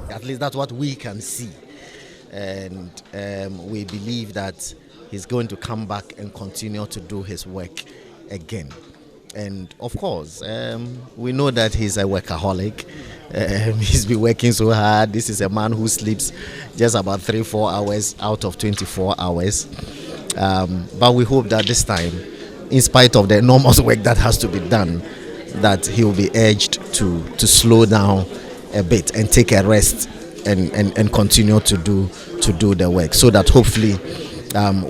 At least that's what we can see. And we believe that he's going to come back and continue to do his work again. And of course, we know that he's a workaholic. He's been working so hard. This is a man who sleeps just about 3-4 hours out of 24 hours. But we hope that this time, in spite of the enormous work that has to be done, that he will be urged to slow down a bit and take a rest and continue to do the work, so that hopefully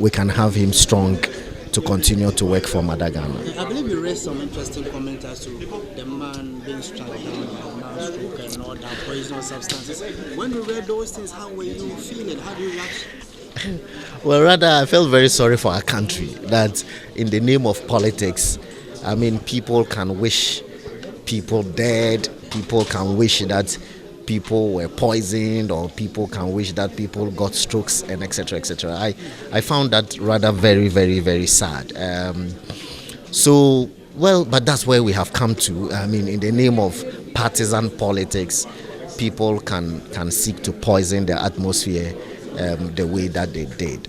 we can have him strong to continue to work for Madagascar. I believe you raised some interesting comments as to the man being struck down by mouse stroke and all that poisonous substances. When you read those things, how were you feeling? How do you react? Well, rather, I felt very sorry for our country that in the name of politics, I mean, people can wish people dead, people can wish that people were poisoned, or people can wish that people got strokes, and etc. etc. I found that rather very, very, very sad. But that's where we have come to. I mean, in the name of partisan politics, people can seek to poison the atmosphere the way that they did.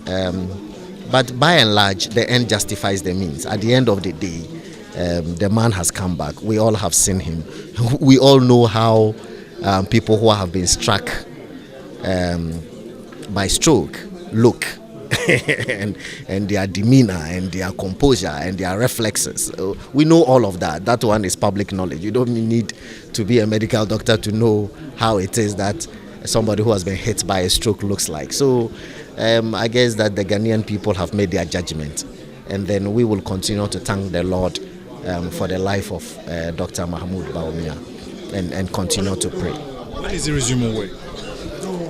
But by and large, the end justifies the means. At the end of the day, the man has come back. We all have seen him. We all know how people who have been struck by stroke look, and their demeanor and their composure and their reflexes. We know all of that. That one is public knowledge. You don't need to be a medical doctor to know how it is that somebody who has been hit by a stroke looks like. So I guess that the Ghanaian people have made their judgment, and then we will continue to thank the Lord for the life of Dr. Mahamudu Bawumia, and continue to pray. When is he resuming work?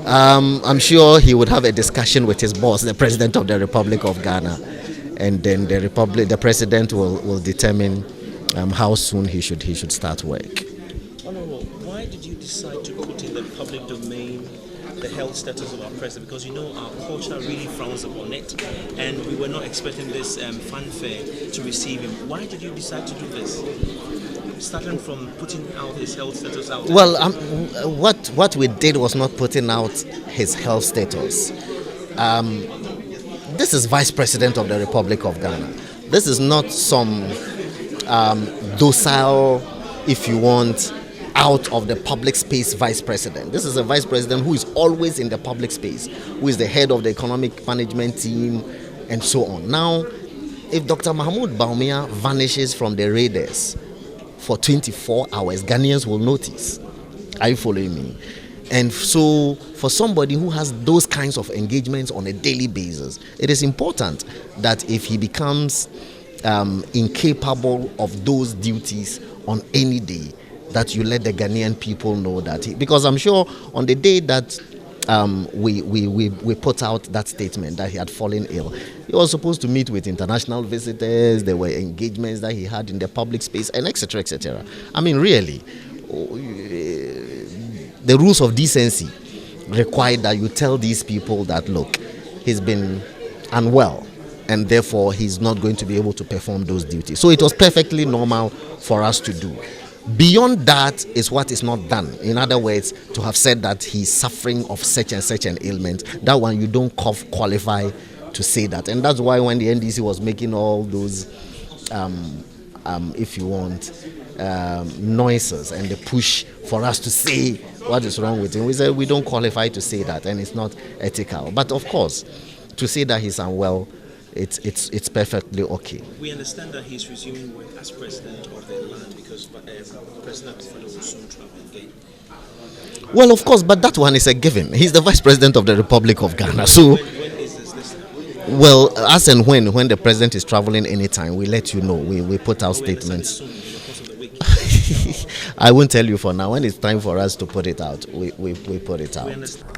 I'm sure he would have a discussion with his boss, the President of the Republic of Ghana, and then the President will determine how soon he should start work. Honorable, why did you decide to put in the public domain the health status of our president? Because you know our culture really frowns upon it, and we were not expecting this fanfare to receive him. Why did you decide to do this? Starting from putting out his health status out. Well, what we did was not putting out his health status. This is Vice President of the Republic of Ghana. This is not some docile, if you want, out of the public space vice president. This is a vice president who is always in the public space, who is the head of the economic management team, and so on. Now, if Dr. Mahamudu Bawumia vanishes from the radars for 24 hours, Ghanaians will notice. Are you following me? And so, for somebody who has those kinds of engagements on a daily basis, it is important that if he becomes incapable of those duties on any day, that you let the Ghanaian people know that. Because I'm sure on the day that we put out that statement that he had fallen ill, he was supposed to meet with international visitors. There were engagements that he had in the public space, and etc. etc. I mean, really, the rules of decency require that you tell these people that, look, he's been unwell, and therefore he's not going to be able to perform those duties. So it was perfectly normal for us to do. Beyond that is what is not done. In other words, to have said that he's suffering of such and such an ailment, that one you don't qualify to say that. And that's why when the NDC was making all those, if you want, noises and the push for us to say what is wrong with him, we said we don't qualify to say that, and it's not ethical. But of course, to say that he's unwell, it's perfectly okay. We understand that he's resuming work as president of the land because President Fado will soon travel again. Well, of course, but that one is a given. He's the Vice President of the Republic of Ghana. So, When is this? well, as and when the president is traveling anytime, we let you know. We put out statements. Soon, in the course of the week. I won't tell you for now. When it's time for us to put it out, we put it out. We understand.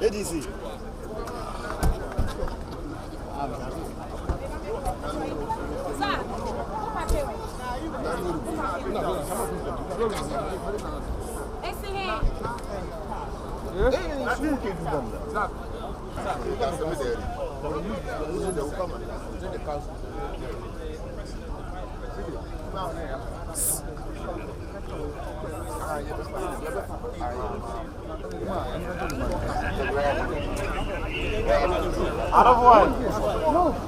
ADC. I don't want.